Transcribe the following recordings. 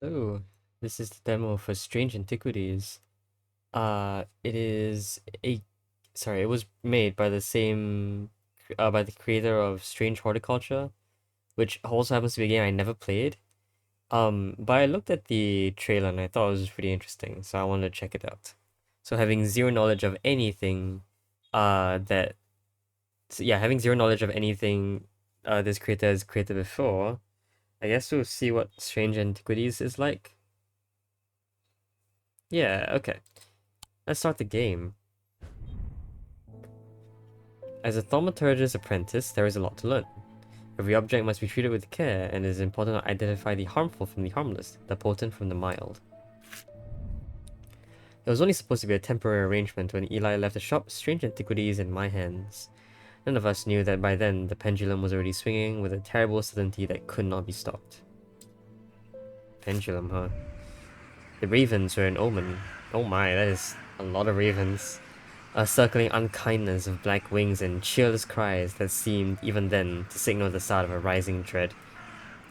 Oh, this is the demo for Strange Antiquities. It is a, sorry, it was made by the same, by the creator of Strange Horticulture, which also happens to be a game I never played. But I looked at the trailer and I thought it was pretty interesting, so I wanted to check it out. So having zero knowledge of anything, that, so yeah, having zero knowledge of anything, this creator has created before, I guess we'll see what Strange Antiquities is like. Yeah, okay. Let's start the game. As a thaumaturgist apprentice, there is a lot to learn. Every object must be treated with care, and it is important to identify the harmful from the harmless, the potent from the mild. It was only supposed to be a temporary arrangement when Eli left the shop, Strange Antiquities in my hands. None of us knew that by then the pendulum was already swinging with a terrible certainty that could not be stopped. Pendulum, huh? The ravens were an omen. Oh my, that is a lot of ravens. A circling unkindness of black wings and cheerless cries that seemed, even then, to signal the start of a rising dread.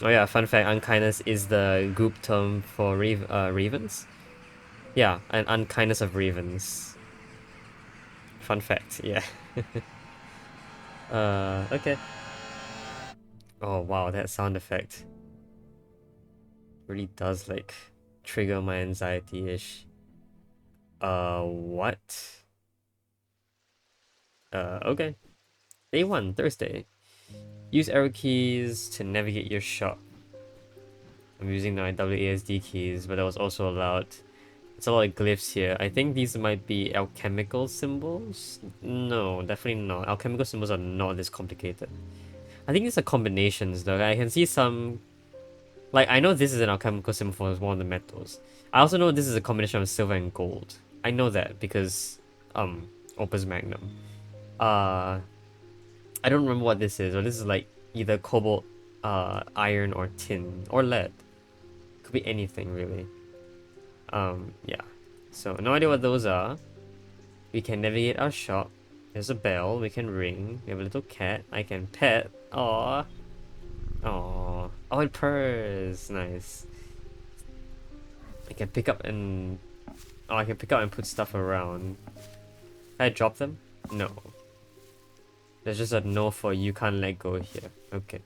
Oh yeah, fun fact, unkindness is the group term for ravens. Yeah, an unkindness of ravens. Fun fact, yeah. Okay. Oh wow, that sound effect really does, like, trigger my anxiety-ish. What? Okay. Day 1, Thursday. Use arrow keys to navigate your shop. I'm using my WASD keys, but that was also allowed. It's a lot of glyphs here. I think these might be alchemical symbols? No, definitely not. Alchemical symbols are not this complicated. I think these are combinations though. I can see some... Like, I know this is an alchemical symbol for one of the metals. I also know this is a combination of silver and gold. I know that because, Opus Magnum. Uh, I don't remember what this is, or this is like either cobalt, iron, or tin, or lead. Could be anything, really. Yeah. So, no idea what those are. We can navigate our shop. There's a bell we can ring. We have a little cat I can pet. Aww. Aww. Oh, it purrs. Nice. I can pick up and... Oh, I can pick up and put stuff around. Can I drop them? No. There's just a no for you can't let go here. Okay.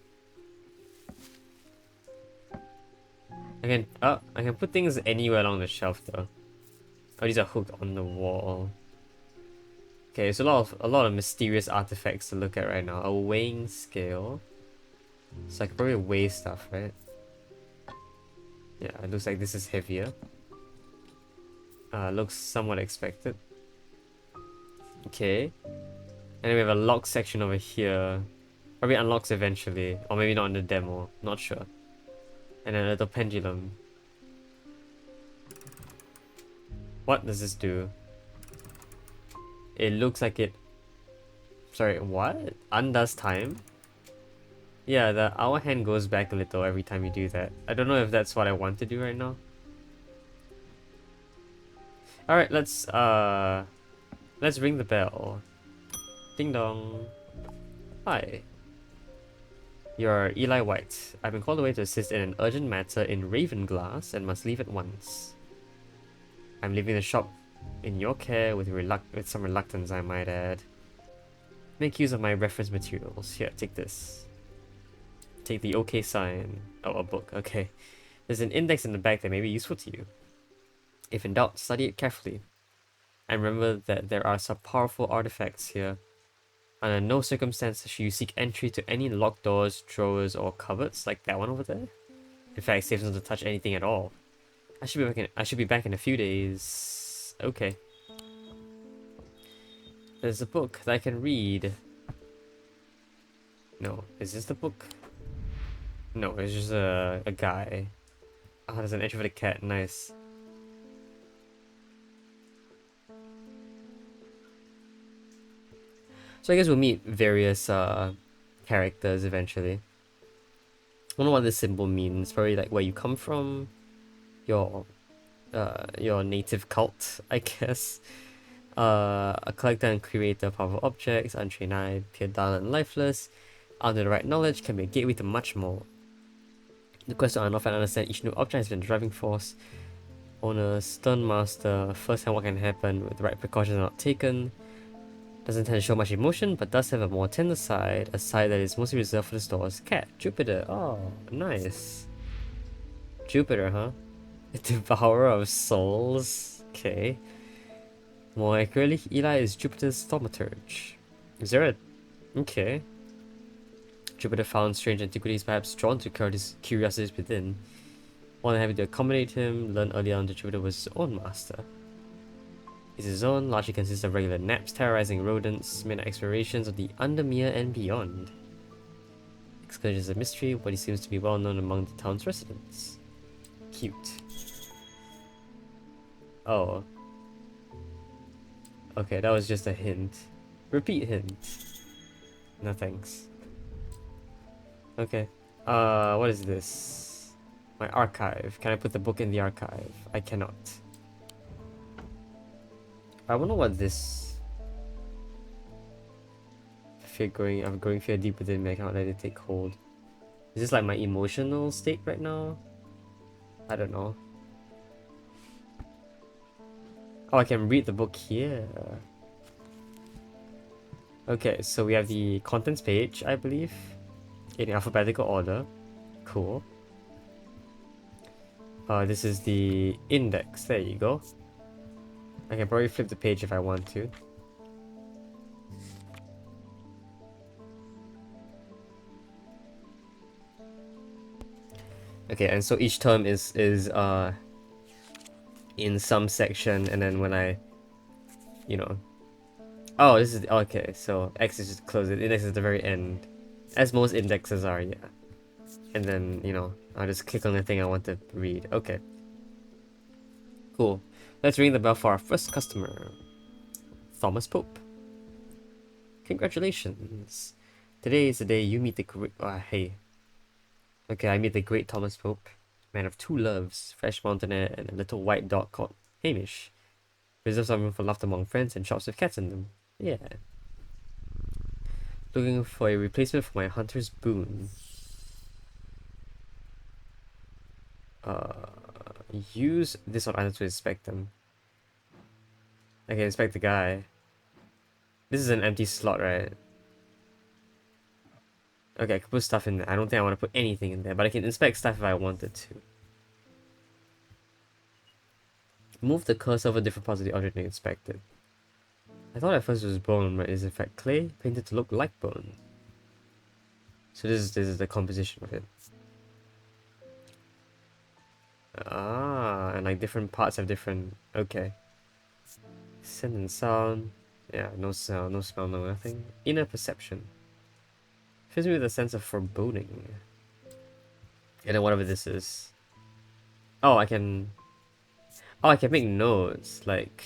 I can put things anywhere along the shelf though. Oh, these are hooked on the wall. Okay, it's a lot of mysterious artifacts to look at right now. A weighing scale. So I can probably weigh stuff, right? Yeah, it looks like this is heavier. Looks somewhat expected. Okay. And then we have a lock section over here. Probably unlocks eventually. Or maybe not in the demo. Not sure. And then a little pendulum. What does this do? It looks like it... Sorry, what? Undoes time? Yeah, the hour hand goes back a little every time you do that. I don't know if that's what I want to do right now. Alright, let's ring the bell. Ding dong. Hi. You're Eli White. I've been called away to assist in an urgent matter in Ravenglass and must leave at once. I'm leaving the shop in your care with some reluctance, I might add. Make use of my reference materials. Here, take this. Take the OK sign. Oh, a book. Okay. There's an index in the back that may be useful to you. If in doubt, study it carefully. And remember that there are some powerful artifacts here. Under no circumstances should you seek entry to any locked doors, drawers, or cupboards like that one over there. In fact, it saves not to touch anything at all. I should be back in a few days. Okay. There's a book that I can read. No, is this the book? No, it's just a guy. Ah, there's an entry for the cat. Nice. So I guess we'll meet various characters eventually. I don't know what this symbol means. Probably like where you come from, your native cult, I guess. A collector and creator of powerful objects, untrained eye, pure dull and lifeless. Under the right knowledge can be a gateway to much more. The quest to unlock and understand each new object has been the driving force. Owner, Stun Master, first hand what can happen with the right precautions are not taken. Doesn't tend to show much emotion, but does have a more tender side, a side that is mostly reserved for the store's cat, Jupiter. Oh, nice. Jupiter, huh? Devourer of souls. Okay. More accurately, Eli is Jupiter's thaumaturge. Is there a... Okay. Jupiter found strange antiquities, perhaps drawn to curiosities within. While having to accommodate him, learned early on that Jupiter was his own master. His own largely consists of regular naps, terrorizing rodents, midnight explorations of the Undermere and beyond. Excursion is a mystery, but he seems to be well known among the town's residents. Cute. Oh. Okay, that was just a hint. Repeat hint. No thanks. Okay. What is this? My archive. Can I put the book in the archive? I cannot. I wonder what this... I'm growing fear deep within me. I cannot let it take hold. Is this like my emotional state right now? I don't know. Oh, I can read the book here. Okay, so we have the contents page, I believe, in alphabetical order. Cool. This is the index. There you go. I can probably flip the page if I want to. Okay, and so each term is in some section, and then when I, you know, oh, this is okay. So X is just close it. Index is at the very end, as most indexes are, yeah. And then I'll just click on the thing I want to read. Okay. Cool. Let's ring the bell for our first customer, Thomas Pope. Congratulations. Today is the day you meet the great. Hey. Okay, I meet the great Thomas Pope, man of two loves, fresh mountain air and a little white dog called Hamish. Reserves some room for laughter among friends and shops with cats in them. Yeah. Looking for a replacement for my hunter's boon. Use this on items to inspect them. I can inspect the guy. This is an empty slot, right? Okay, I can put stuff in there. I don't think I want to put anything in there, but I can inspect stuff if I wanted to. Move the cursor over different parts of the object and inspect it. I thought at first it was bone, but it is in fact clay, painted to look like bone. So this is the composition of it. Ah, and like different parts have different... Okay. Scent and sound. Yeah, no sound, no smell, no nothing. Inner perception. Fills me with a sense of foreboding. And then whatever this is. Oh, I can... Oh, I can make notes. Like...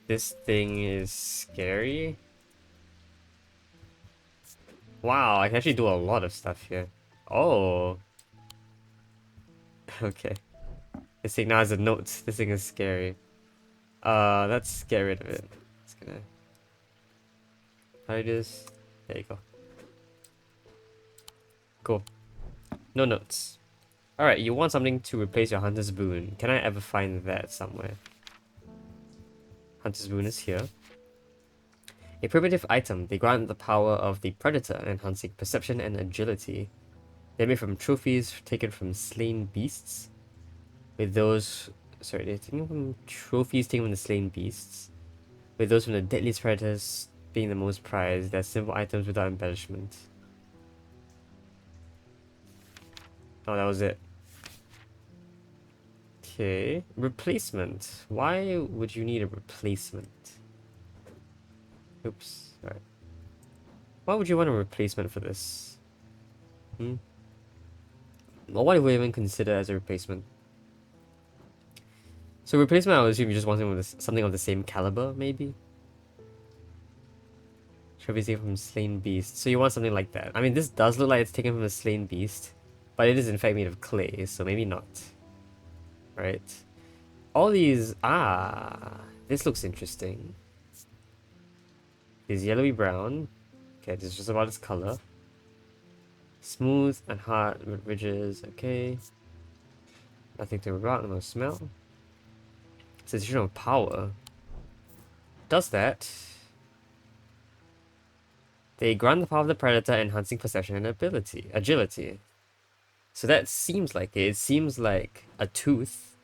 This thing is scary? Wow, I can actually do a lot of stuff here. Oh. Okay. This thing now has a note. This thing is scary. Let's get rid of it. It's gonna... How do I do this? There you go. Cool. No notes. Alright, you want something to replace your hunter's boon. Can I ever find that somewhere? Hunter's boon is here. A primitive item. They grant the power of the predator, enhancing perception and agility. They're made from trophies taken from slain beasts. With those... Sorry, they're taken from trophies taken from the slain beasts. With those from the deadliest predators being the most prized. They're simple items without embellishment. Oh, that was it. Okay. Replacement. Why would you need a replacement? Oops. Alright. Why would you want a replacement for this? Well, what do we even consider as a replacement? So replacement, I would assume you just want something of the same caliber, maybe? Trophies taken from slain beast. So you want something like that. I mean, this does look like it's taken from a slain beast. But it is in fact made of clay, so maybe not. Right? All these... Ah! This looks interesting. It's yellowy brown. Okay, this is just about its color. Smooth and hard with ridges. Okay. Nothing to rock, no smell. Sensation of power. Does that? They grant the power of the predator, enhancing perception and agility. So that seems like it. It seems like a tooth.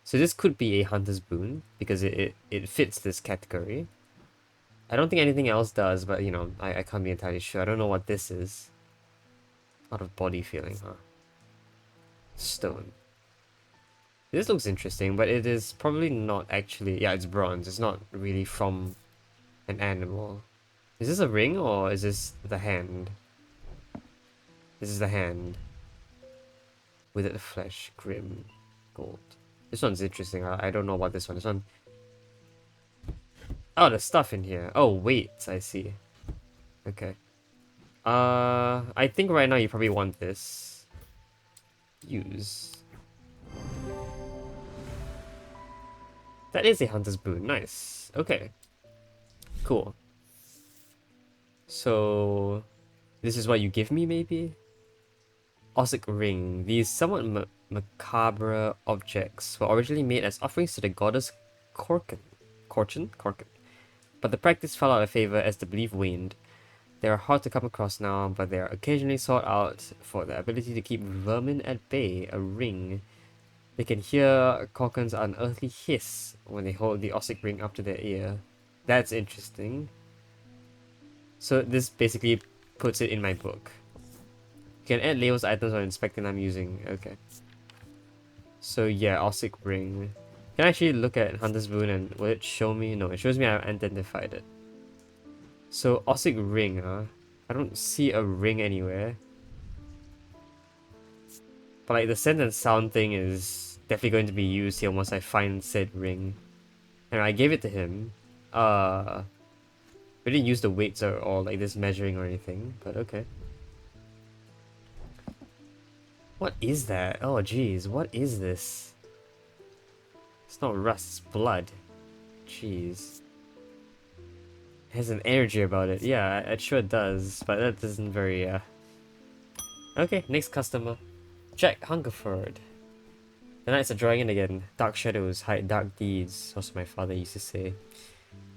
So this could be a hunter's boon because it fits this category. I don't think anything else does, but you know, I can't be entirely sure. I don't know what this is. Out of body feeling, huh? Stone. This looks interesting, but it is probably not actually. Yeah, it's bronze. It's not really from an animal. Is this a ring or is this the hand? This is the hand. With it, the flesh, grim, gold. This one's interesting. I don't know about this one. This one. Oh, there's stuff in here. Oh, wait. I see. Okay. I think right now you probably want this. Use. That is a hunter's boon. Nice. Okay. Cool. So, this is what you give me, maybe? Ossic ring. These somewhat macabre objects were originally made as offerings to the goddess Korkin. Korkin. But the practice fell out of favor as the belief waned. They are hard to come across now, but they are occasionally sought out for their ability to keep vermin at bay. A ring. They can hear Korkin's unearthly hiss when they hold the Ossic ring up to their ear. That's interesting. So this basically puts it in my book. You can add labels items on inspecting I'm using. Okay. So yeah, Ossic ring. Can I actually look at Hunter's Boon and will it show me? No, it shows me I've identified it. So Ossic ring, I don't see a ring anywhere. But like the scent and sound thing is definitely going to be used here once I find said ring. And I gave it to him. We didn't use the weights or like this measuring or anything, but okay. What is that? Oh jeez, what is this? It's not rust, it's blood. Jeez. It has an energy about it. Yeah, it sure does, but that isn't very, Okay, next customer. Jack Hungerford. The nights are drawing in again. Dark shadows hide dark deeds, also my father used to say.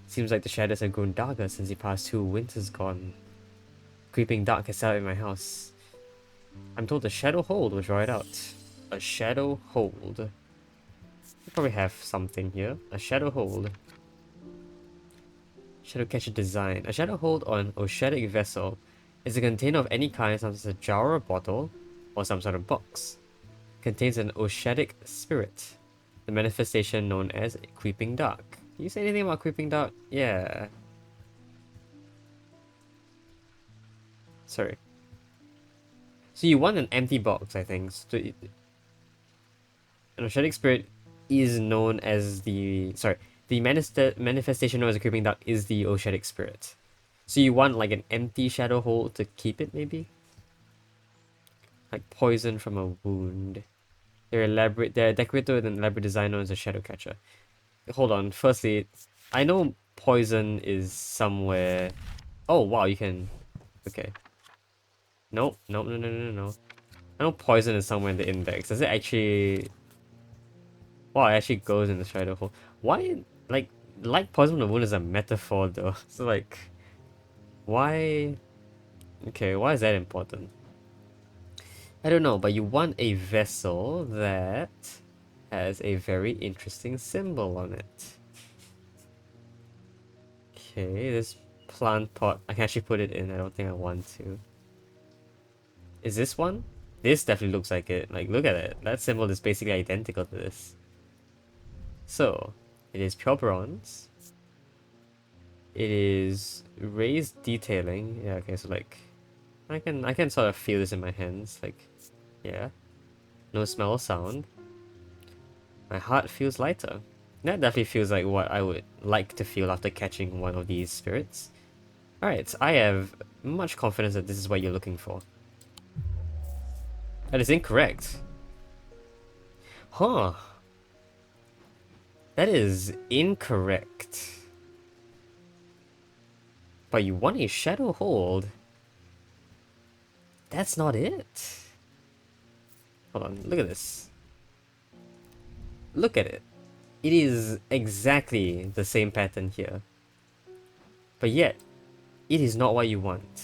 Seems like the shadows have grown darker since the past 2 winters gone. Creeping dark has settled in my house. I'm told a shadow hold was right out. A shadow hold. We probably have something here. A shadow hold. Shadow catcher design. A shadow hold on an oceanic vessel is a container of any kind, such as a jar or bottle, or some sort of box. Contains an oceanic spirit. The manifestation known as Creeping Dark. Can you say anything about Creeping Dark? Yeah. Sorry. So you want an empty box, I think. So an oceanic spirit is known as the... Sorry. The manifestation known as a Creeping Dark is the oceanic spirit. So you want like an empty shadow hole to keep it, maybe? Like poison from a wound. They're decorated with an elaborate design known as a shadow catcher. Hold on, firstly, I know poison is somewhere... Oh, wow, you can... Okay. Nope, nope, no. I know poison is somewhere in the index. Does it actually... Wow, it actually goes in the shadow hole. Why, like poison from the wound is a metaphor though. So like... Why... Okay, why is that important? I don't know, but you want a vessel that has a very interesting symbol on it. Okay, this plant pot, I can actually put it in. I don't think I want to. Is this one? This definitely looks like it. Like, look at it. That symbol is basically identical to this. So, it is pure bronze. It is raised detailing. Yeah, okay, so like, I can sort of feel this in my hands. Like, yeah. No smell or sound. My heart feels lighter. That definitely feels like what I would like to feel after catching one of these spirits. Alright, I have much confidence that this is what you're looking for. That is incorrect. Huh. That is incorrect. But you want a shadow hold. That's not it. Hold on, look at this. Look at it. It is exactly the same pattern here. But yet, it is not what you want.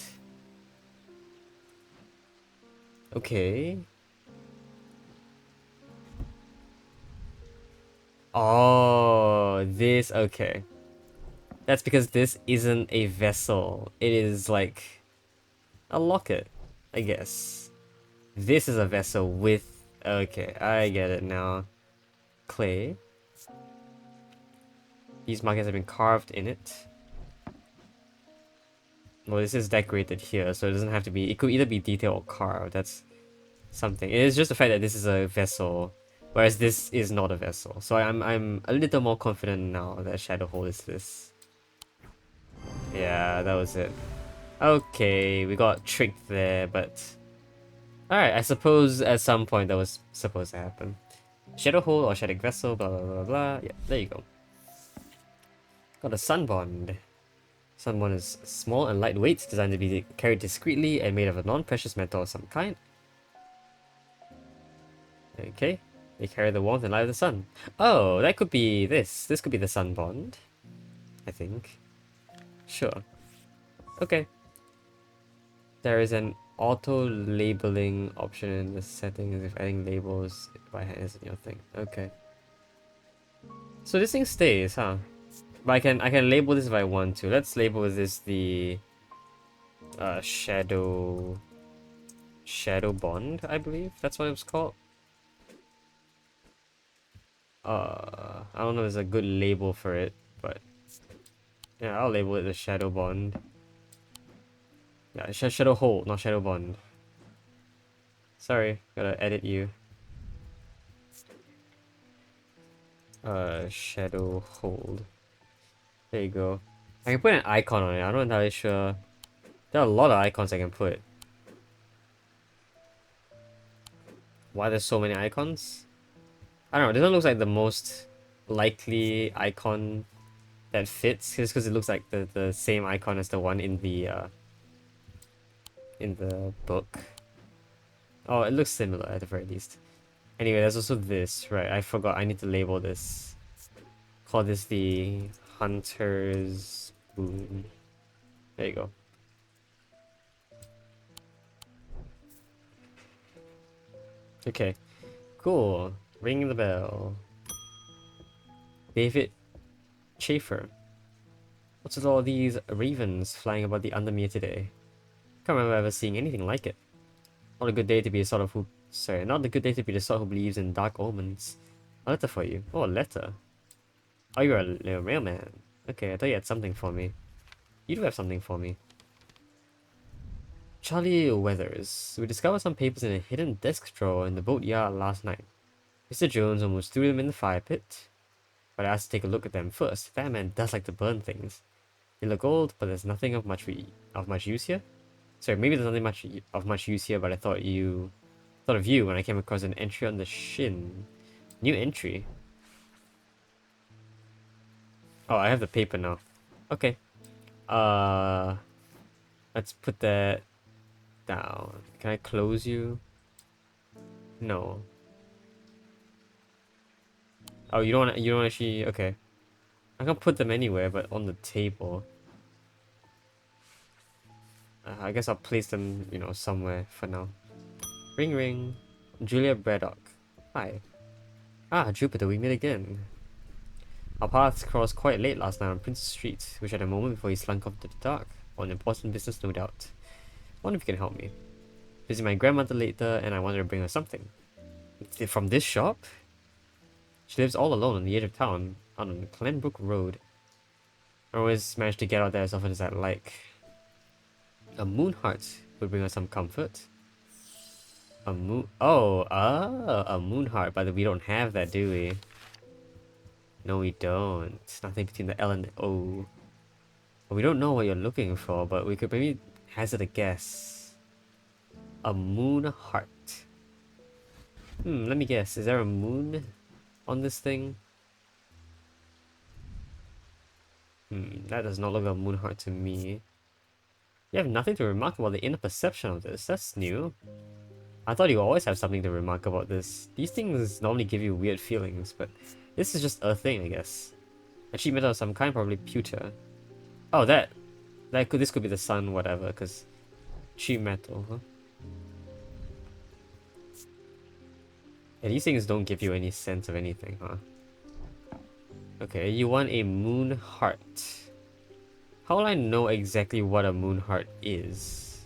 Okay. Oh, this, okay. That's because this isn't a vessel. It is like a locket, I guess. This is a vessel with... Okay, I get it now. Clay. These markings have been carved in it. Well, this is decorated here, so it doesn't have to be... It could either be detailed or carved. That's something. It is just the fact that this is a vessel, whereas this is not a vessel. So I'm a little more confident now that Shadow Hole is this. Yeah, that was it. Okay, we got tricked there, but... Alright, I suppose at some point that was supposed to happen. Shadow Hole or Shadow Vessel, blah blah blah blah. Yeah, there you go. Got a Sun Bond. Sun Bond is small and lightweight, designed to be carried discreetly and made of a non-precious metal of some kind. Okay, they carry the warmth and light of the sun. Oh, that could be this. This could be the Sun Bond, I think. Sure. Okay. There is an auto labeling option in the settings if adding labels by hand isn't your thing. Okay. So this thing stays, huh? But I can label this if I want to. Let's label this the shadow bond, I believe that's what it was called. I don't know if there's a good label for it, but yeah, I'll label it the shadow bond. Yeah, shadow hole, not shadow bond. Sorry, gotta edit you. Shadow hold. There you go. I can put an icon on it. I'm not entirely sure. There are a lot of icons I can put. Why there's so many icons? I don't know. This one looks like the most likely icon that fits, just because it looks like the same icon as the one in the book. Oh, it looks similar at the very least. Anyway, there's also this, right? I forgot. I need to label this. Call this the Hunter's Boon. There you go. Okay, cool. Ring the bell. David Schaefer. What's with all these ravens flying about the Undermere today? Can't remember ever seeing anything like it. Not a good day to be a sort of who... Sorry, not a good day to be the sort who believes in dark omens. A letter for you. Oh, a letter. Oh, you're a mailman. Okay, I thought you had something for me. You do have something for me. Charlie Weathers. We discovered some papers in a hidden desk drawer in the boatyard last night. Mr. Jones almost threw them in the fire pit, but I asked to take a look at them first. That man does like to burn things. They look old, but there's nothing of much use here. Sorry, maybe there's nothing of much use here, but I thought of you when I came across an entry on the shin. New entry. Oh, I have the paper now. Okay. Let's put that down. Can I close you? No. Oh, you don't actually... Okay. I can put them anywhere, but on the table. I guess I'll place them, somewhere for now. Ring ring. Julia Braddock. Hi. Ah, Jupiter, we meet again. Our paths crossed quite late last night on Princess Street, which had a moment before he slunk off to the dark. On important business, no doubt. Wonder if you can help me. Visit my grandmother later, and I wanted to bring her something. From this shop? She lives all alone on the edge of town, on Glenbrook Road. I always manage to get out there as often as I like. A moon heart would bring us some comfort. A moon heart, but we don't have that, do we? No, we don't. It's nothing between the L and the O. We don't know what you're looking for, but we could maybe hazard a guess. A moon heart. Let me guess. Is there a moon on this thing? That does not look like a moon heart to me. You have nothing to remark about the inner perception of this. That's new. I thought you always have something to remark about this. These things normally give you weird feelings, but this is just a thing, I guess. A cheap metal of some kind, probably pewter. Oh, this could be the sun, whatever, because cheap metal, huh? Yeah, these things don't give you any sense of anything, huh? Okay, you want a moon heart. How will I know exactly what a moon heart is?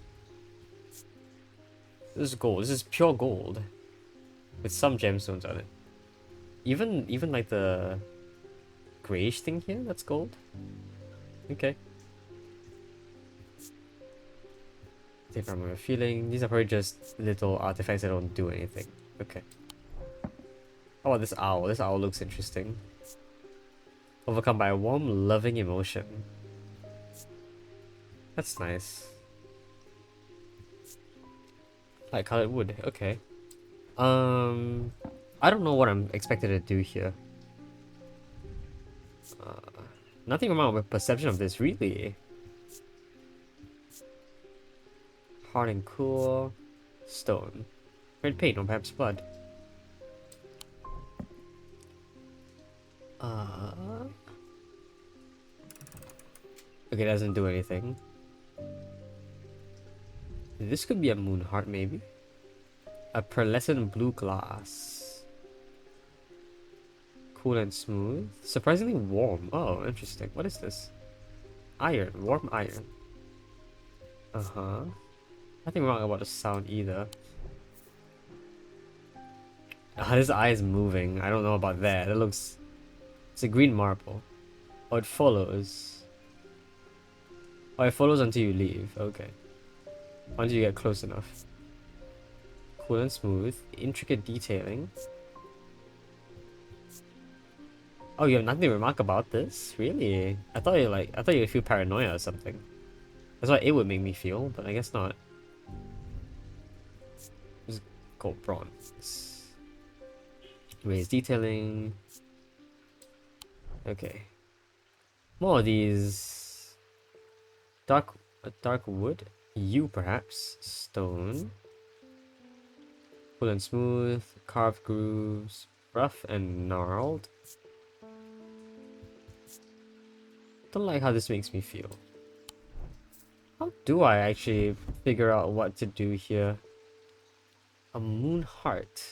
This is gold. This is pure gold. With some gemstones on it. Even like the grayish thing here, that's gold? Okay. Take from my feeling. These are probably just little artifacts that don't do anything. Okay. How about this owl? This owl looks interesting. Overcome by a warm, loving emotion. That's nice. Light colored wood. Okay. I don't know what I'm expected to do here. Nothing wrong with perception of this, really. Hard and cool. Stone. Red paint or perhaps blood. Okay, doesn't do anything. This could be a moon heart, maybe. A pearlescent blue glass. Cool and smooth. Surprisingly warm. Oh, interesting. What is this? Iron. Warm iron. Uh-huh. Nothing wrong about the sound either. Ah, this eye is moving. I don't know about that. It looks... It's a green marble. Oh, it follows. Oh, it follows until you leave. Okay. Until you get close enough. Cool and smooth. Intricate detailing. Oh, you have nothing to remark about this? Really? I thought you'd feel paranoia or something. That's what it would make me feel, but I guess not. This is gold bronze. Raised detailing. Okay. More of these. Dark wood. You perhaps. Stone. Full and smooth. Carved grooves. Rough and gnarled. Don't like how this makes me feel. How do I actually figure out what to do here? A moon heart.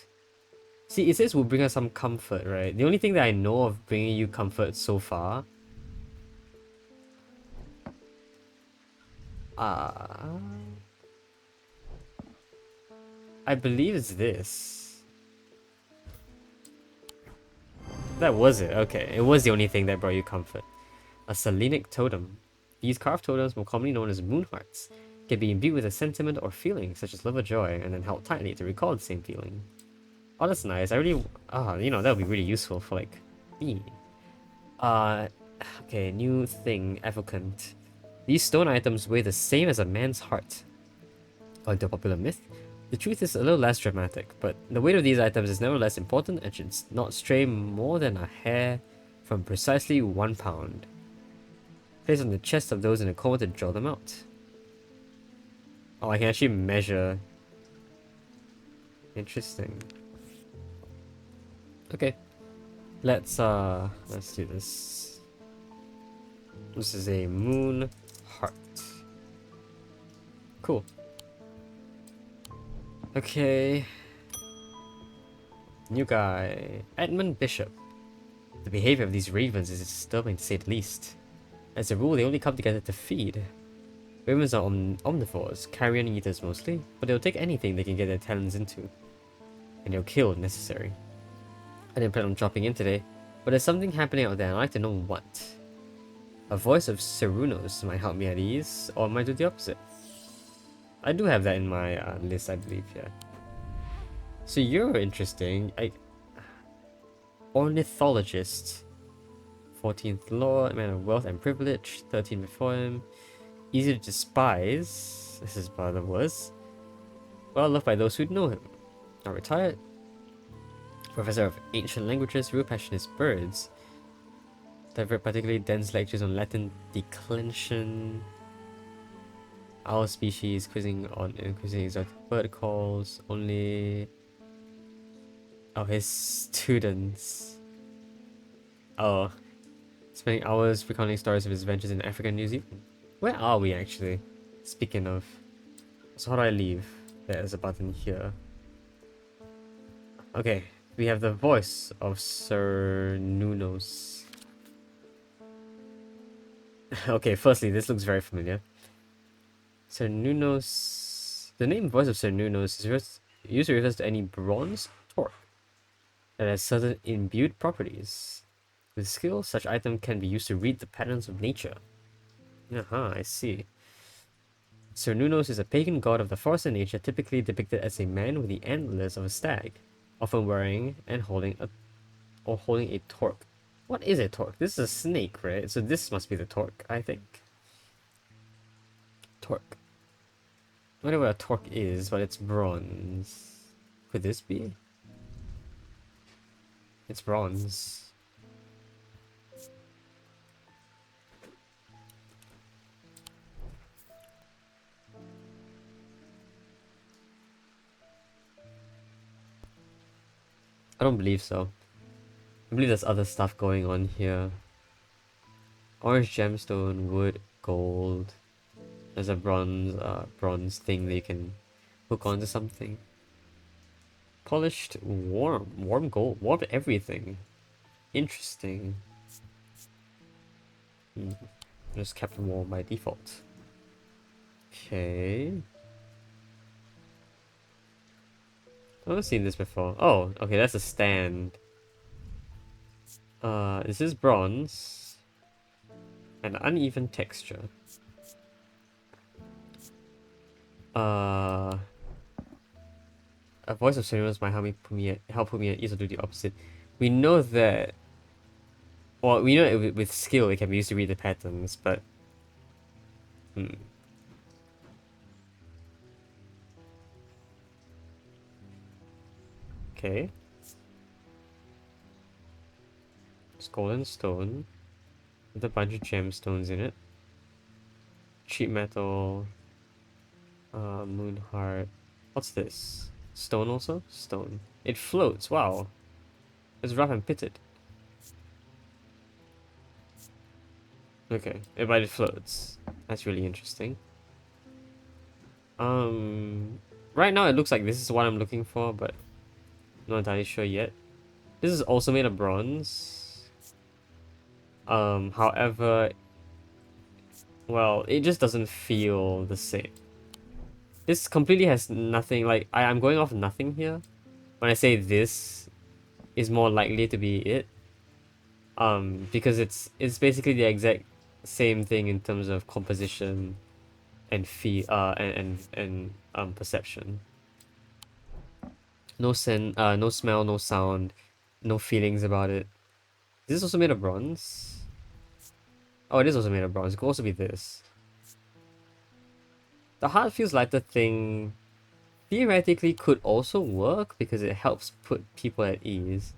See, it says will bring us some comfort, right? The only thing that I know of bringing you comfort so far... I believe it's this. That was it, okay. It was the only thing that brought you comfort. A Selenic totem. These carved totems, more commonly known as moon hearts, can be imbued with a sentiment or feeling such as love or joy, and then held tightly to recall the same feeling. Oh, that's nice. I really... you know, that would be really useful for, like, me. Okay, new thing, Evocant. These stone items weigh the same as a man's heart. According to a popular myth, the truth is a little less dramatic, but the weight of these items is nevertheless important and should not stray more than a hair from precisely 1 pound. Placed on the chest of those in a coma to draw them out. Oh, I can actually measure. Interesting. Okay. Let's do this. This is a moon heart. Cool. Okay. New guy. Edmund Bishop. The behavior of these ravens is disturbing to say the least. As a rule, they only come together to feed. Ravens are omnivores, carrion eaters mostly, but they'll take anything they can get their talons into. And they'll kill if necessary. I didn't plan on dropping in today, but there's something happening out there and I'd like to know what. A voice of Cerunos might help me at ease, or might do the opposite. I do have that in my list, I believe, yeah. So you're interesting. Ornithologist. 14th Lord, man of wealth and privilege. 13 before him. Easy to despise. This is part of the worst. Well loved by those who know him. Not retired. Professor of ancient languages, real passion is birds. Delivered particularly dense lectures on Latin declension. Owl species, quizzing exotic bird calls, only... Oh, his students. Oh, spending hours recounting stories of his adventures in Africa and New Zealand. Where are we actually? Speaking of. So how do I leave? There's a button here. Okay, we have the voice of Sir Nunos. Okay, firstly, this looks very familiar. Sir Nunos... The name voice of Sir Nunos is usually refers to any bronze torque that has certain imbued properties. With skill, such item can be used to read the patterns of nature. I see. Sir Nunos is a pagan god of the forest and nature, typically depicted as a man with the antlers of a stag, often wearing and holding a torque. What is a torque? This is a snake, right? So this must be the torque, I think. Torque. I wonder what a torque is, but it's bronze. Could this be? It's bronze. I don't believe so. I believe there's other stuff going on here. Orange gemstone, wood, gold. There's a bronze thing that you can hook onto something. Polished, warm gold, warm everything. Interesting. Just kept them warm by default. Okay. I've never seen this before. Oh, okay, that's a stand. This is bronze. An uneven texture. A voice of Serenos might help put me at ease or do the opposite. We know that... Well, we know that with skill it can be used to read the patterns, but... Okay. It's golden stone. With a bunch of gemstones in it. Cheap metal. Moon heart. What's this? Stone also? Stone. It floats, wow. It's rough and pitted. Okay, but it floats. That's really interesting. Right now it looks like this is what I'm looking for, but not entirely sure yet. This is also made of bronze. However, well, it just doesn't feel the same. This completely has nothing, like, I'm going off nothing here. When I say this is more likely to be it. Because it's basically the exact same thing in terms of composition and perception. No no smell, no sound, no feelings about it. Is this also made of bronze? Oh, it is also made of bronze. It could also be this. The heart feels lighter thing theoretically could also work because it helps put people at ease.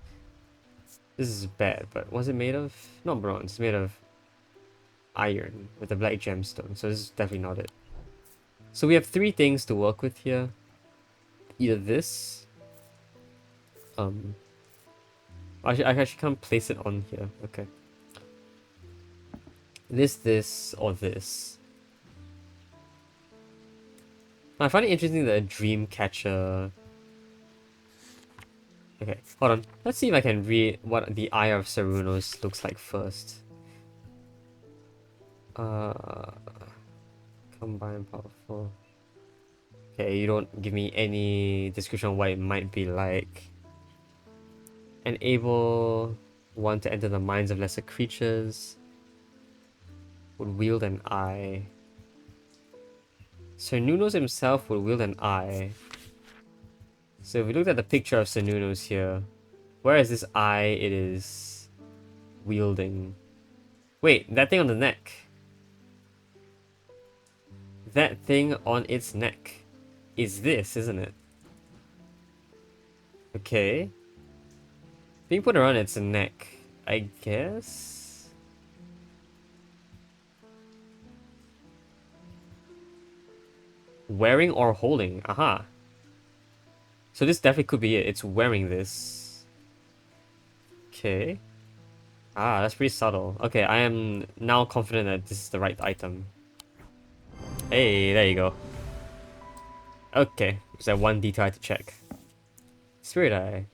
This is bad, but was it made of? Not bronze, it's made of iron with a black gemstone, so this is definitely not it. So we have three things to work with here. Either this. I actually can't place it on here. Okay. This, or this. I find it interesting that a dream catcher... Okay, hold on. Let's see if I can read what the Eye of Sarunos looks like first. Combine powerful. Okay, you don't give me any description of what it might be like. Enable one to enter the minds of lesser creatures. Would wield an eye. Sir Nunos himself would wield an eye. So if we look at the picture of Sir Nunos here, where is this eye it is wielding? Wait, that thing on the neck. That thing on its neck is this, isn't it? Okay. Being put around its neck, I guess? Wearing or holding. Aha. So this definitely could be it. It's wearing this. Okay. Ah, that's pretty subtle. Okay, I am now confident that this is the right item. Hey, there you go. Okay, there's that one detail I had to check. Spirit Eye.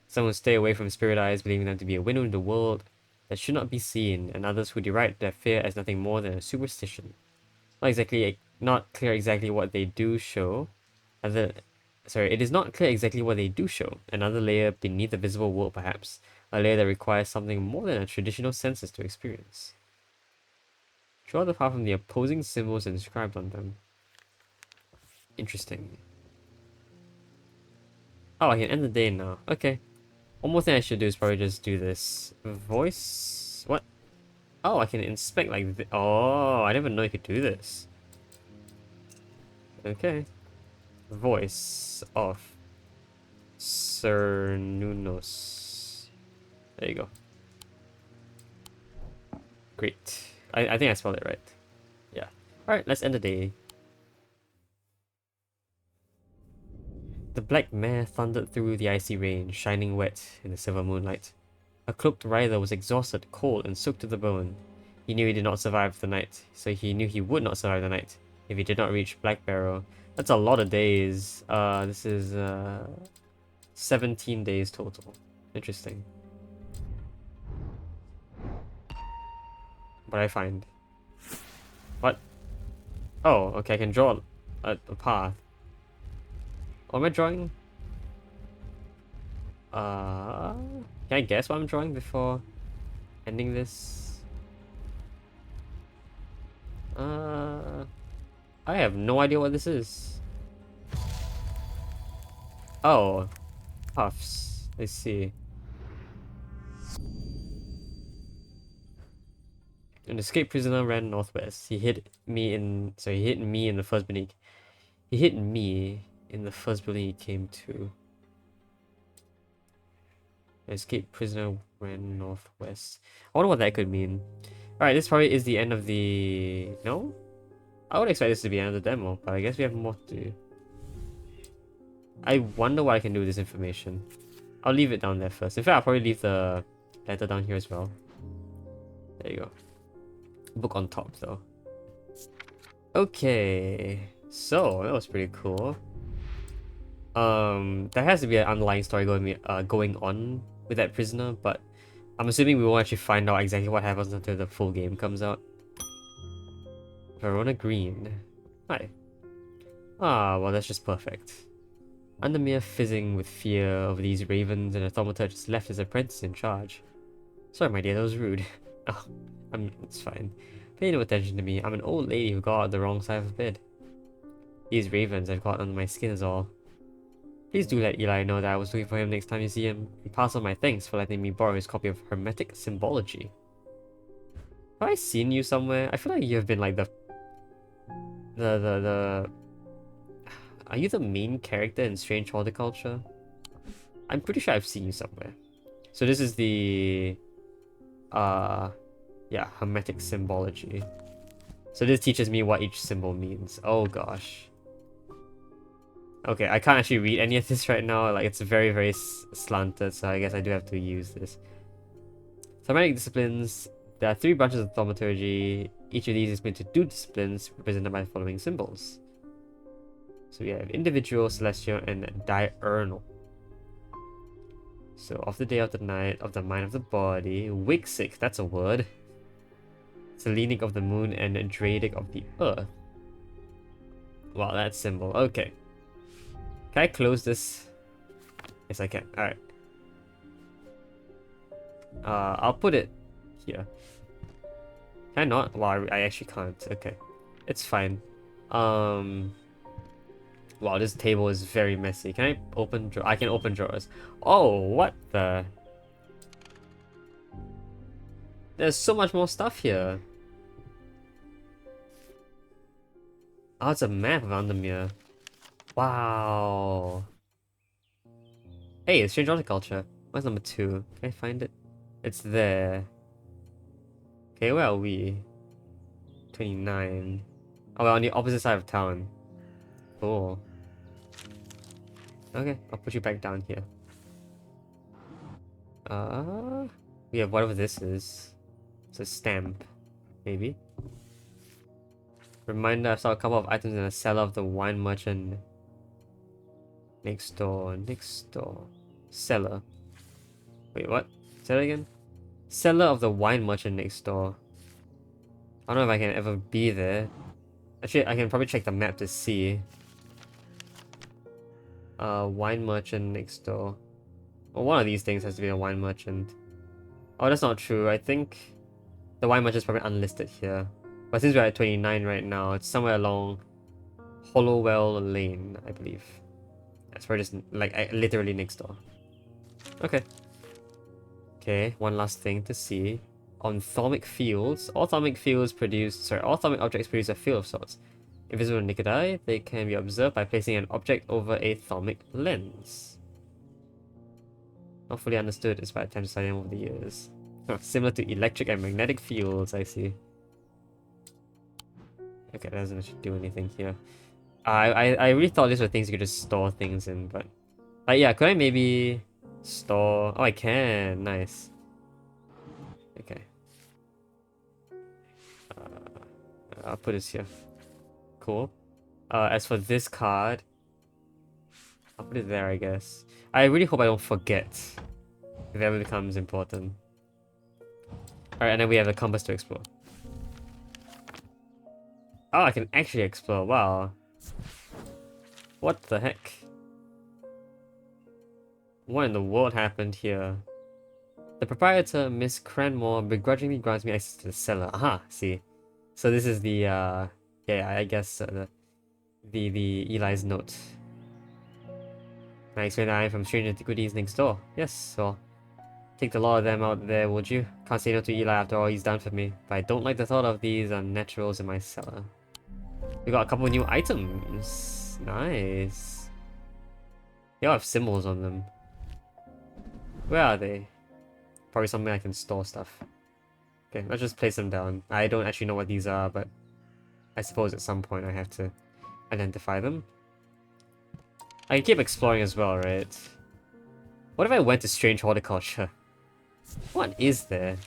Some stay away from spirit eyes, believing them to be a window in the world that should not be seen, and others who deride their fear as nothing more than a superstition. Not clear exactly what they do show. It is not clear exactly what they do show. Another layer beneath the visible world, perhaps. A layer that requires something more than a traditional senses to experience. Draw the path from the opposing symbols inscribed on them. Interesting. Oh, I can end the day now. Okay. One more thing I should do is probably just do this. Voice? What? Oh, I can inspect like this. Oh, I didn't even know you could do this. Okay. Voice off. Cernunos. There you go. Great. I think I spelled it right. Yeah. Alright, let's end the day. The black mare thundered through the icy rain, shining wet in the silver moonlight. A cloaked rider was exhausted, cold, and soaked to the bone. He knew he did not survive the night, so he knew he would not survive the night if he did not reach Black Barrow. That's a lot of days. This is 17 days total. Interesting. What I find? What? Oh, okay, I can draw a path. What am I drawing? Can I guess what I'm drawing before ending this? I have no idea what this is. Oh, puffs. I see. An escaped prisoner ran northwest. He hit me in the first building. He hit me in the first building he came to. An escaped prisoner ran northwest. I wonder what that could mean. Alright, this probably is the end of the... No? I would expect this to be the end of the demo, but I guess we have more to do. I wonder what I can do with this information. I'll leave it down there first. In fact, I'll probably leave the letter down here as well. There you go. Book on top, though. Okay. So, that was pretty cool. There has to be an underlying story going on with that prisoner, but I'm assuming we won't actually find out exactly what happens until the full game comes out. Verona Green. Hi. Ah, well, that's just perfect. Undermere fizzing with fear over these ravens, and a thaumaturge left his apprentice in charge. Sorry, my dear, that was rude. Oh, it's fine. Pay no attention to me. I'm an old lady who got out the wrong side of bed. These ravens have got under my skin is all. Please do let Eli know that I was looking for him next time you see him, and pass on my thanks for letting me borrow his copy of Hermetic Symbology. Have I seen you somewhere? I feel like you have been like Are you the main character in Strange Horticulture? I'm pretty sure I've seen you somewhere. So this is the... yeah, Hermetic Symbology. So this teaches me what each symbol means. Oh gosh. Okay, I can't actually read any of this right now. Like, it's very, very slanted, so I guess I do have to use this. Thematic disciplines. There are 3 branches of thaumaturgy. Each of these is split into 2 disciplines, represented by the following symbols. So we have individual, celestial, and diurnal. So, of the day, of the night, of the mind, of the body. Wixic, that's a word. Selenic of the moon, and Dradic of the earth. Wow, that symbol. Okay. Can I close this? Yes, I can. Alright. I'll put it here. Can I not? Well, I actually can't. Okay. It's fine. Wow, this table is very messy. Can I open I can open drawers. Oh, what the? There's so much more stuff here. Oh, it's a map of Undermere. Wow. Hey, it's Strange Horticulture. Where's number 2? Can I find it? It's there. Okay, where are we? 29. Oh, we're on the opposite side of town. Cool. Okay, I'll put you back down here. We have whatever this is. It's a stamp, maybe. Reminder, I saw a couple of items in the cellar of the wine merchant next door. Next door. Cellar. Wait, what? Say that again? Cellar of the wine merchant next door. I don't know if I can ever be there. Actually, I can probably check the map to see. Wine merchant next door. Well, one of these things has to be a wine merchant. Oh, that's not true. I think the wine merchant is probably unlisted here. But since we're at 29 right now, it's somewhere along Hollowell Lane, I believe. That's probably just like literally next door. Okay. Okay, one last thing to see. On thermic fields, all thermic objects produce a field of sorts. Invisible to naked eye, they can be observed by placing an object over a thermic lens. Not fully understood despite attempts to study them over the years. Similar to electric and magnetic fields, I see. Okay, that doesn't actually do anything here. I really thought these were things you could just store things in, but... yeah, could I maybe store... Oh, I can. Nice. Okay. I'll put this here. Cool. As for this card... I'll put it there, I guess. I really hope I don't forget. If it ever becomes important. Alright, and then we have the compass to explore. Oh, I can actually explore. Wow. What the heck? What in the world happened here? The proprietor, Miss Cranmore, begrudgingly grants me access to the cellar. Aha, see. So this is the, yeah, I guess, the Eli's note. Can I explain that I am from strange antiquities next door? Yes, so take the lot of them out there, would you? Can't say no to Eli after all he's done for me. But I don't like the thought of these unnaturals in my cellar. We got a couple new items. Nice. They all have symbols on them. Where are they? Probably somewhere I can store stuff. Okay, let's just place them down. I don't actually know what these are, but I suppose at some point I have to identify them. I can keep exploring as well, right? What if I went to strange horticulture? What is there?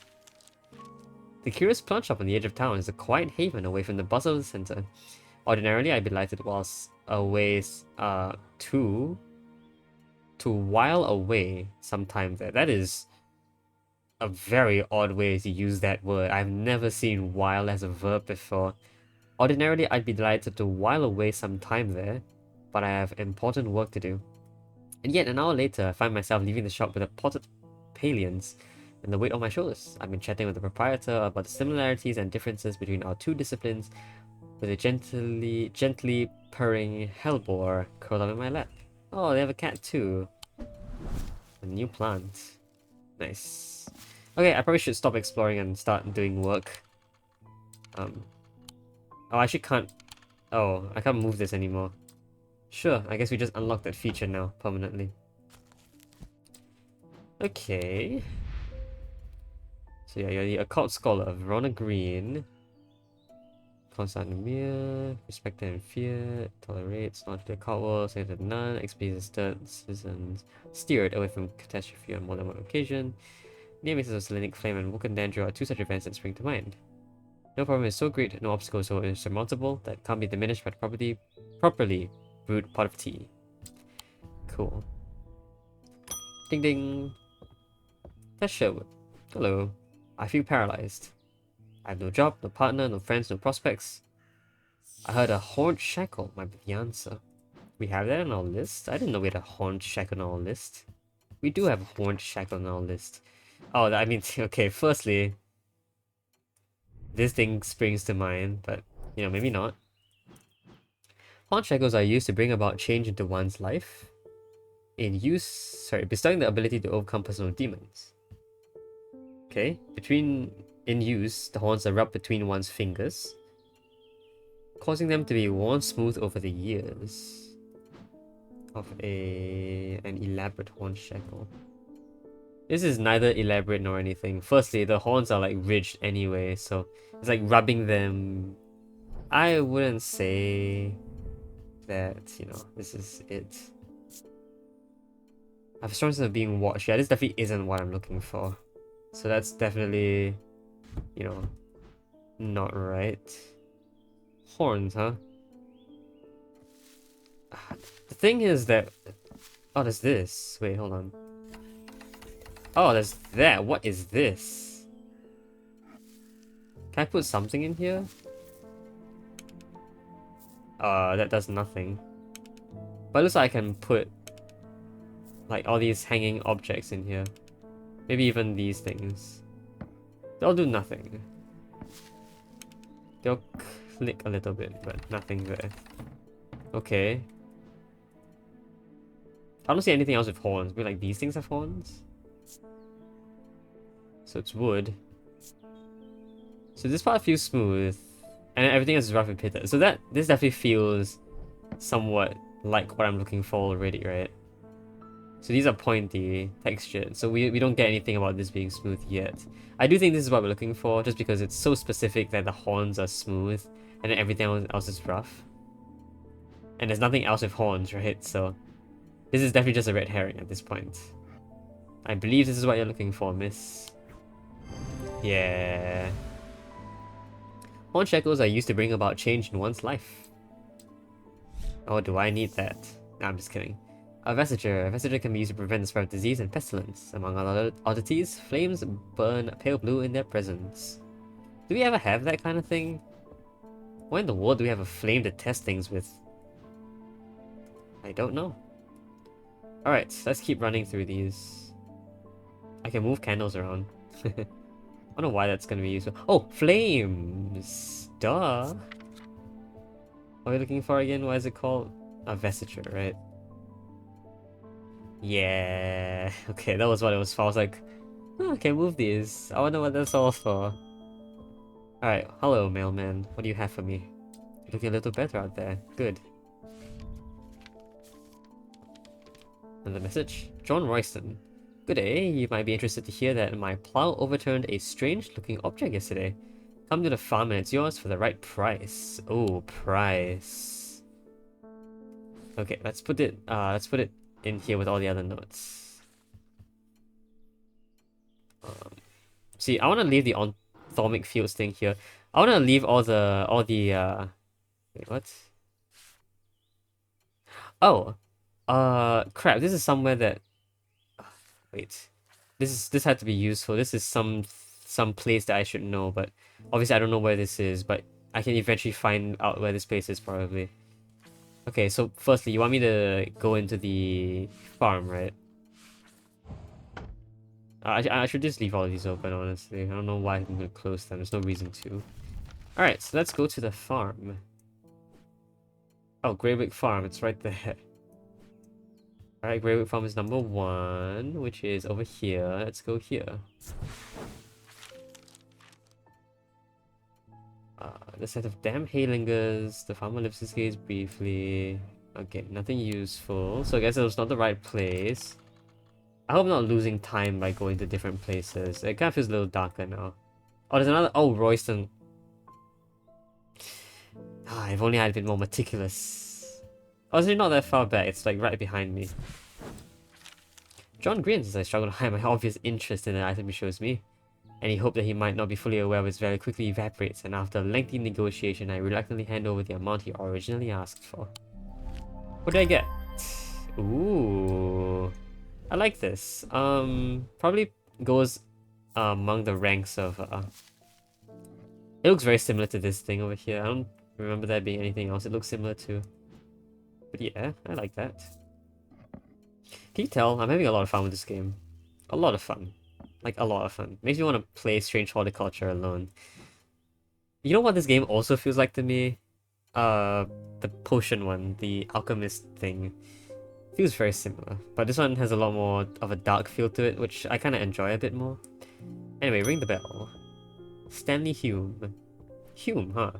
The curious plant shop on the edge of town is a quiet haven away from the bustle of the center. Ordinarily, I'd be delighted whilst away to while away some time there. That is a very odd way to use that word. I've never seen while as a verb before. Ordinarily, I'd be delighted to while away some time there, but I have important work to do. And yet, an hour later, I find myself leaving the shop with a potted palliance and the weight on my shoulders. I've been chatting with the proprietor about the similarities and differences between our two disciplines, with a gently purring hellbore curled up in my lap. Oh, they have a cat too. A new plant. Nice. Okay, I probably should stop exploring and start doing work. Oh, I actually can't... Oh, I can't move this anymore. Sure, I guess we just unlocked that feature now, permanently. Okay. So yeah, you're the occult scholar, Verona Green. Constant Mir, respected and feared, tolerates, not the occult world, says that none, explicit citizens, steered away from catastrophe on more than one occasion. Near misses of Selenic Flame and Wukandandra are two such events that spring to mind. No problem is so great, no obstacle is so insurmountable that can't be diminished by the properly brewed pot of tea. Cool. Ding ding. Tess Sherwood. Hello. I feel paralyzed. I have no job, no partner, no friends, no prospects. I heard a horned shackle might be the answer. We have that on our list? I didn't know we had a horned shackle on our list. We do have a horned shackle on our list. Oh, I mean, okay, firstly, this thing springs to mind, but, you know, maybe not. Horned shackles are used to bring about change into one's life. Bestowing the ability to overcome personal demons. Okay, in use, the horns are rubbed between one's fingers, causing them to be worn smooth over the years of an elaborate horn shackle. This is neither elaborate nor anything. Firstly, the horns are like ridged anyway, so it's like rubbing them. I wouldn't say that, you know, this is it. I have a strong sense of being watched. Yeah, this definitely isn't what I'm looking for. So that's definitely, you know, not right. Horns, huh? The thing is that... Oh, there's this. Wait, hold on. Oh, there's that. What is this? Can I put something in here? That does nothing. But it looks like I can put like all these hanging objects in here. Maybe even these things. They'll do nothing. They'll click a little bit, but nothing there. Okay. I don't see anything else with horns. Maybe like these things have horns? So it's wood. So this part feels smooth. And everything is rough and pitted. So this definitely feels somewhat like what I'm looking for already, right? So these are pointy, textured. So we don't get anything about this being smooth yet. I do think this is what we're looking for, just because it's so specific that the horns are smooth and then everything else is rough. And there's nothing else with horns, right? So this is definitely just a red herring at this point. I believe this is what you're looking for, miss. Yeah. Horn shackles are used to bring about change in one's life. Oh, do I need that? Nah, I'm just kidding. A vestige. A vestige can be used to prevent the spread of disease and pestilence. Among other oddities, flames burn pale blue in their presence. Do we ever have that kind of thing? What in the world do we have a flame to test things with? I don't know. Alright, let's keep running through these. I can move candles around. I don't know why that's gonna be useful. Oh, flames! Duh! What are we looking for again? What is it called? A vestige, right? Yeah. Okay, that was what it was for. I was like, oh, I can move these. I wonder what that's all for. Alright, hello mailman. What do you have for me? You're looking a little better out there. Good. Another message. John Royston. Good day. You might be interested to hear that my plow overturned a strange looking object yesterday. Come to the farm and it's yours for the right price. Oh, price. Okay, let's put it in here with all the other notes. See, I want to leave the Thermic fields thing here. I want to leave all the wait, what? Oh, crap. This is somewhere that. Wait, this had to be useful. This is some place that I should know, but obviously I don't know where this is. But I can eventually find out where this place is probably. Okay, so firstly, you want me to go into the farm, right? I should just leave all of these open, honestly. I don't know why I'm gonna close them. There's no reason to. Alright, so let's go to the farm. Oh, Greywick Farm, it's right there. Alright, Greywick Farm is number 1, which is over here. Let's go here. The set of damn haylingers. The farmer lifts his gaze briefly. Okay, nothing useful. So I guess it was not the right place. I hope I'm not losing time by going to different places. It kind of feels a little darker now. Oh, there's another... Oh, Royston. If only I had been more meticulous. Oh, it's not that far back. It's like right behind me. John grins as I struggle to hide my obvious interest in the item he shows me. Any hope that he might not be fully aware of its value quickly evaporates, and after a lengthy negotiation, I reluctantly hand over the amount he originally asked for. What did I get? Ooh... I like this. Probably goes among the ranks of... It looks very similar to this thing over here. I don't remember there being anything else it looks similar to. But yeah, I like that. Can you tell? I'm having a lot of fun with this game. A lot of fun. Like, a lot of fun. Makes me want to play Strange Horticulture alone. You know what this game also feels like to me? The potion one. The alchemist thing. Feels very similar, but this one has a lot more of a dark feel to it, which I kind of enjoy a bit more. Anyway, ring the bell. Stanley Hume. Hume, huh?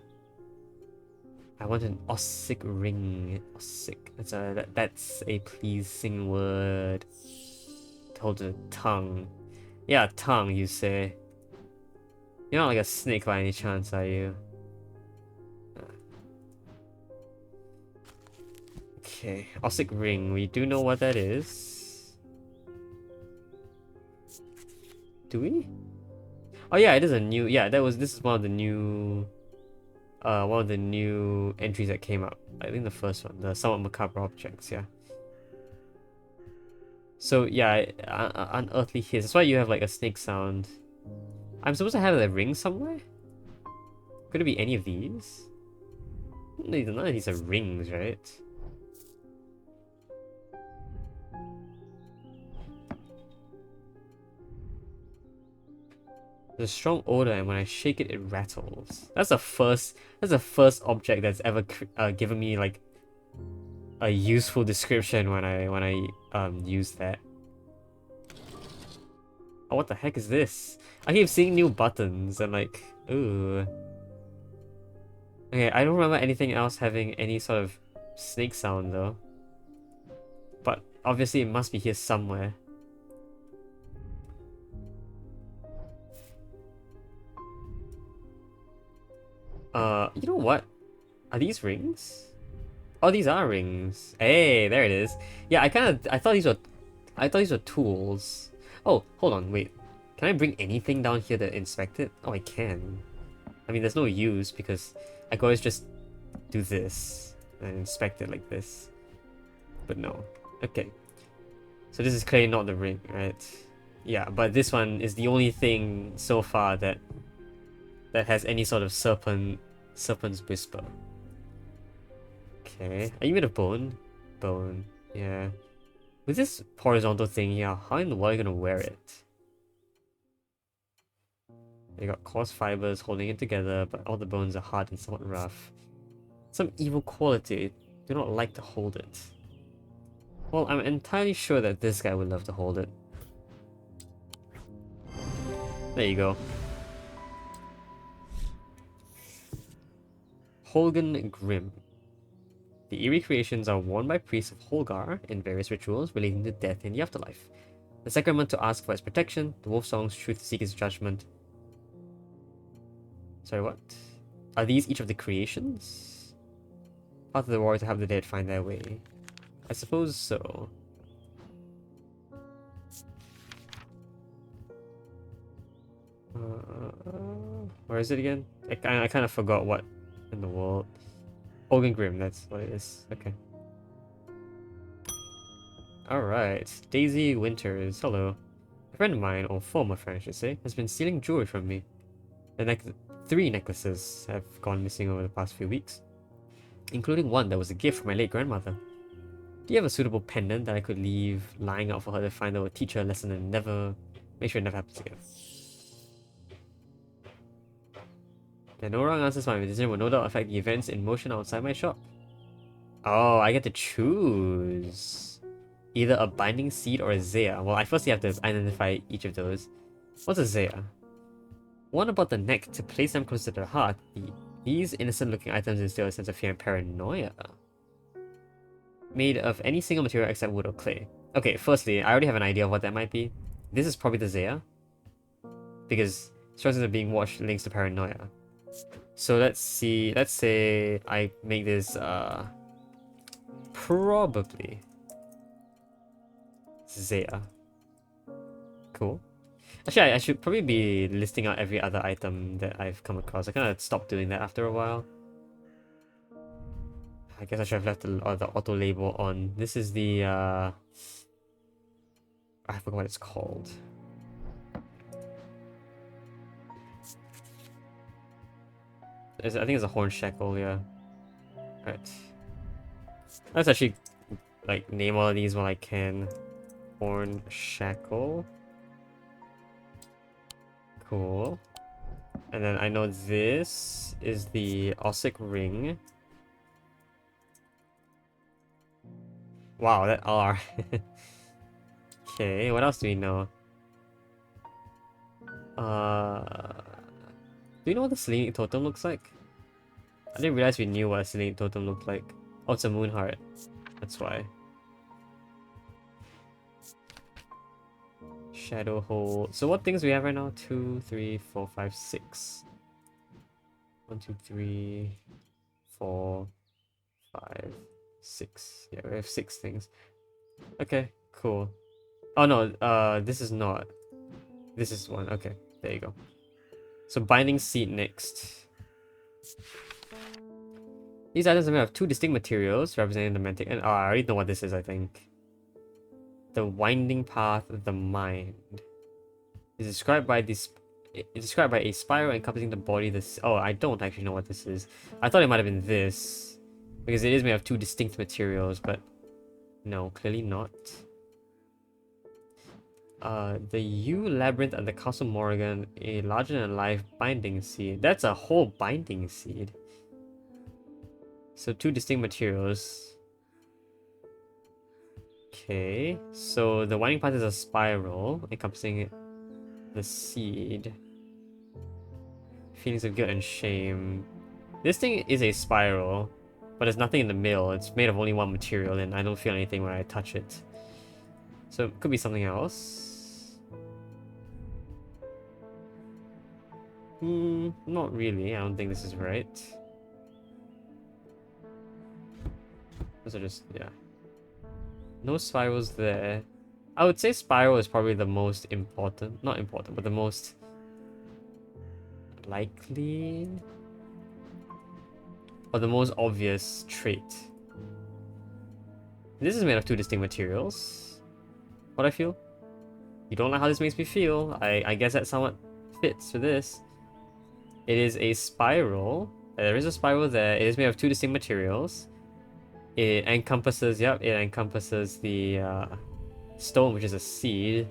I want an ossic ring. Ossic. That's a pleasing word. Hold the tongue. Yeah, tongue, you say. You're not like a snake by any chance, are you? Okay, Ossic Ring. We do know what that is. Do we? Oh yeah, it is a new. Yeah, this is one of the new. One of the new entries that came out. I think the first one, the somewhat macabre objects. Yeah. So yeah, unearthly hiss. That's why you have like a snake sound. I'm supposed to have a ring somewhere. Could it be any of these? None of these are rings, right? There's a strong odor, and when I shake it, it rattles. That's the first. That's the first object that's ever given me like a useful description when I use that. Oh, what the heck is this? I keep seeing new buttons and like, ooh. Okay, I don't remember anything else having any sort of snake sound though. But obviously it must be here somewhere. You know what? Are these rings? Oh, these are rings. Hey, there it is. Yeah, I thought these were tools. Oh, hold on, wait. Can I bring anything down here to inspect it? Oh, I can. I mean, there's no use because I could always just do this and inspect it like this. But no. Okay. So this is clearly not the ring, right? Yeah, but this one is the only thing so far that has any sort of serpent's whisper. Okay. Are you made of bone? Bone. Yeah. With this horizontal thing, yeah, how in the world are you gonna wear it? You got coarse fibers holding it together, but all the bones are hard and somewhat rough. Some evil quality. Do not like to hold it. Well, I'm entirely sure that this guy would love to hold it. There you go. Holgan Grim. The eerie creations are worn by priests of Holgar in various rituals relating to death in the afterlife. The sacrament to ask for its protection, the wolf song's truth to seek its judgment. Sorry, what? Are these each of the creations? Path of the warrior to have the dead find their way. I suppose so. Where is it again? I kind of forgot what in the world. Hogan Grim, that's what it is. Okay. Alright. Daisy Winters, hello. A friend of mine, or former friend I should say, has been stealing jewelry from me. The 3 necklaces have gone missing over the past few weeks, including one that was a gift from my late grandmother. Do you have a suitable pendant that I could leave lying out for her to find that will teach her a lesson and make sure it never happens again? There are no wrong answers. My decision will no doubt affect the events in motion outside my shop. Oh, I get to choose either a binding seed or a Zaya. Well, I firstly have to identify each of those. What's a Zaya? One about the neck to place them closer to the heart. These innocent-looking items instill a sense of fear and paranoia. Made of any single material except wood or clay. Okay, firstly, I already have an idea of what that might be. This is probably the Zaya, because sources of being watched links to paranoia. So let's see. Let's say I make this probably Zaya. Cool. Actually, I should probably be listing out every other item that I've come across. I kind of stopped doing that after a while. I guess I should have left the auto label on. This is the I forgot what it's called. I think it's a horn shackle, yeah. Right. Let's actually like name all of these while I can. Horn shackle. Cool. And then I know this is the Ossic ring. Wow, that R. Okay, what else do we know? Do you know what the Selenic totem looks like? I didn't realize we knew what a Selenic totem looked like. Oh, it's a moon heart. That's why. Shadow hole. So what things do we have right now? 2, 3, 4, 5, 6. 1, 2, 3, 4, 5. 6. Yeah, we have 6 things. Okay, cool. Oh no, this is not. This is one. Okay, there you go. So binding seed next. These items are made of 2 distinct materials representing the mantic. And I already know what this is, I think. The winding path of the mind. It's described by this. It's described by a spiral encompassing the body. This. Oh, I don't actually know what this is. I thought it might have been this, because it is made of 2 distinct materials, but no, clearly not. The U labyrinth at the Castle Morrigan, a larger than life binding seed. That's a whole binding seed. So 2 distinct materials. Okay, so the winding path is a spiral encompassing the seed. Feelings of guilt and shame. This thing is a spiral, but there's nothing in the middle. It's made of only 1 material, and I don't feel anything when I touch it. So it could be something else. Not really. I don't think this is right. Those are just, yeah. No spirals there. I would say spiral is probably the most important. Not important, but the most likely. Or the most obvious trait. This is made of 2 distinct materials. What I feel? You don't like how this makes me feel. I guess that somewhat fits for this. It is a spiral. There is a spiral there. It is made of 2 distinct materials. It encompasses, yep, it encompasses the stone, which is a seed.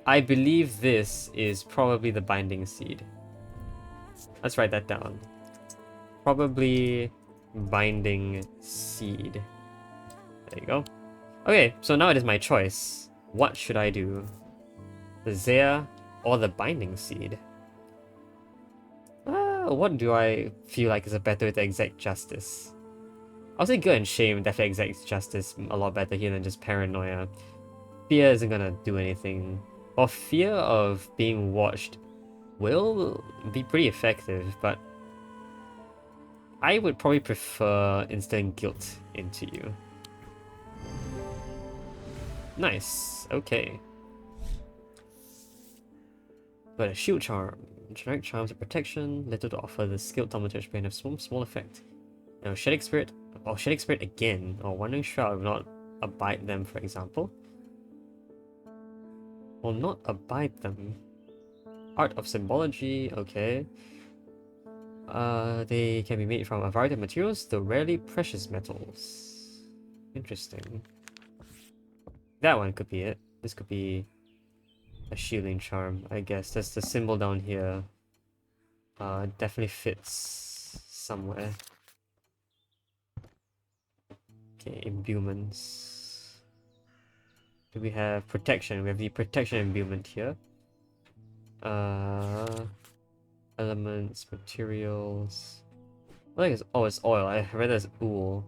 I believe this is probably the binding seed. Let's write that down. Probably binding seed. There you go. Okay, so now it is my choice. What should I do? The Zea or the binding seed? What do I feel like is a better way to exact justice? I'll say guilt and shame definitely exacts justice a lot better here than just paranoia. Fear isn't gonna do anything. Or fear of being watched will be pretty effective, but I would probably prefer instilling guilt into you. Nice, okay. But a shield charm. Generic charms of protection, little to offer the skilled thaumaturge may have small effect. Now shedding spirit, or shedding spirit again, or wandering shroud will not abide them, for example. Will not abide them. Art of symbology, okay. They can be made from a variety of materials, though rarely precious metals. Interesting. That one could be it. This could be a shielding charm, I guess. That's the symbol down here. Definitely fits somewhere. Okay, imbuements. Do we have protection? We have the protection imbuement here. Elements, materials. I think it's, oh, it's oil. I read it as wool.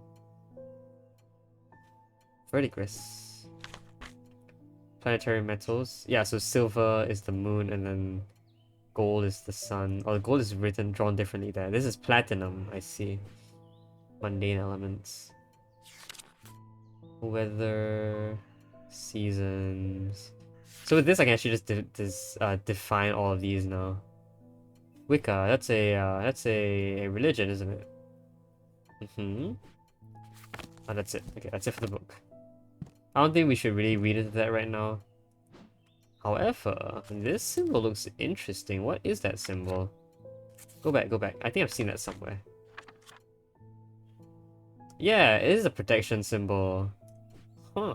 Verdigris. Planetary metals. Yeah, so silver is the moon, and then gold is the sun. Oh, the gold is drawn differently there. This is platinum, I see. Mundane elements. Weather, seasons. So with this, I can actually just define all of these now. Wicca, that's a religion, isn't it? Oh, that's it. Okay, that's it for the book. I don't think we should really read into that right now. However, this symbol looks interesting. What is that symbol? Go back, go back. I think I've seen that somewhere. Yeah, it is a protection symbol. Huh.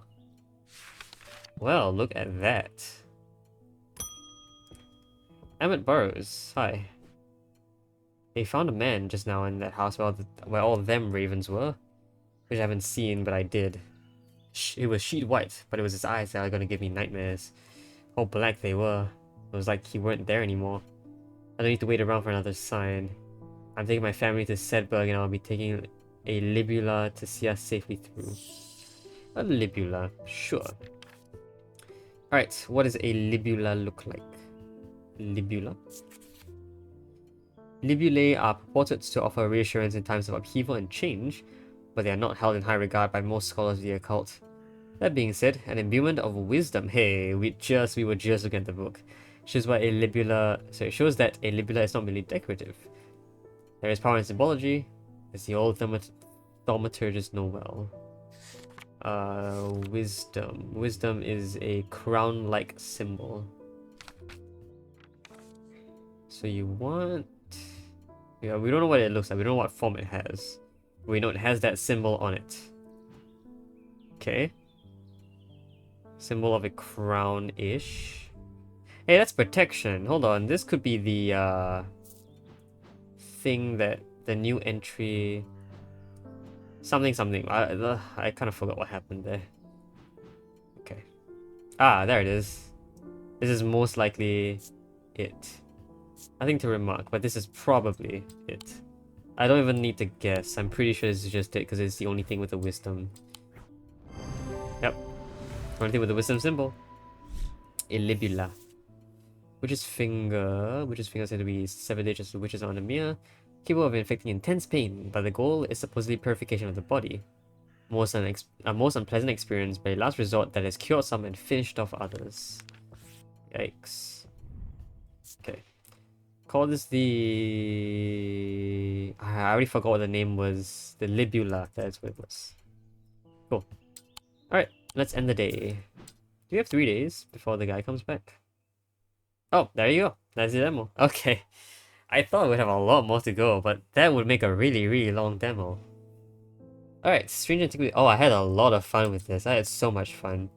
Well, look at that. Emmett Burrows, hi. They found a man just now in that house where all of them ravens were. Which I haven't seen, but I did. It was sheet white, but it was his eyes that are gonna give me nightmares. How black they were. It was like he weren't there anymore. I don't need to wait around for another sign. I'm taking my family to Sedberg, and I'll be taking a libula to see us safely through. A libula, sure. Alright, what does a libula look like? Libula? Libulae are purported to offer reassurance in times of upheaval and change, but they are not held in high regard by most scholars of the occult. That being said, an imbuement of wisdom. Hey, we were just looking at the book. Shows why a libula. So it shows that a libula is not merely decorative. There is power in symbology, as the old thaumaturgists know well. Wisdom. Wisdom is a crown-like symbol. So you want... Yeah, we don't know what it looks like. We don't know what form it has. We know it has that symbol on it. Okay. Symbol of a crown-ish. Hey, that's protection. Hold on. This could be the, thing that... The new entry... Something. I kind of forgot what happened there. Okay. Ah, there it is. This is most likely it. Nothing to remark, but this is probably it. I don't even need to guess. I'm pretty sure this is just it because it's the only thing with the wisdom. Yep. Only thing with the wisdom symbol. Illibula. Witch's finger. Witch's finger said to be 7 digits to witches on the mirror. Capable of inflicting intense pain, but the goal is supposedly purification of the body. A most unpleasant experience, but a last resort that has cured some and finished off others. Yikes. Okay. Call this the... I already forgot what the name was. The Libula, that's what it was. Cool. Alright, let's end the day. Do we have 3 days before the guy comes back? Oh, there you go. That's the demo. Okay. I thought we'd have a lot more to go, but that would make a really, really long demo. Alright, Strange Antiquities. Oh, I had a lot of fun with this. I had so much fun.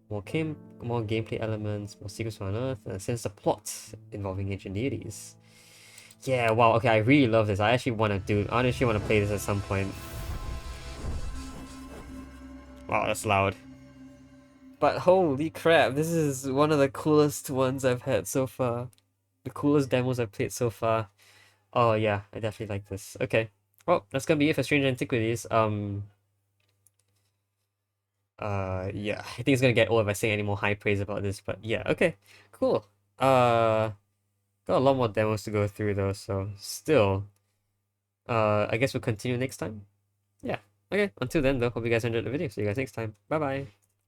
More gameplay elements, more secrets to unearth, and a sense of plot involving ancient deities. Yeah, wow, okay, I really love this. I actually want to play this at some point. Wow, that's loud. But holy crap, this is one of the coolest ones I've had so far. The coolest demos I've played so far. Oh yeah, I definitely like this. Okay. Well, that's gonna be it for Strange Antiquities. Yeah, I think it's gonna get old if I say any more high praise about this, but yeah, okay. Cool. Got a lot more demos to go through though, so still. I guess we'll continue next time. Yeah. Okay, until then though, hope you guys enjoyed the video. See you guys next time. Bye bye.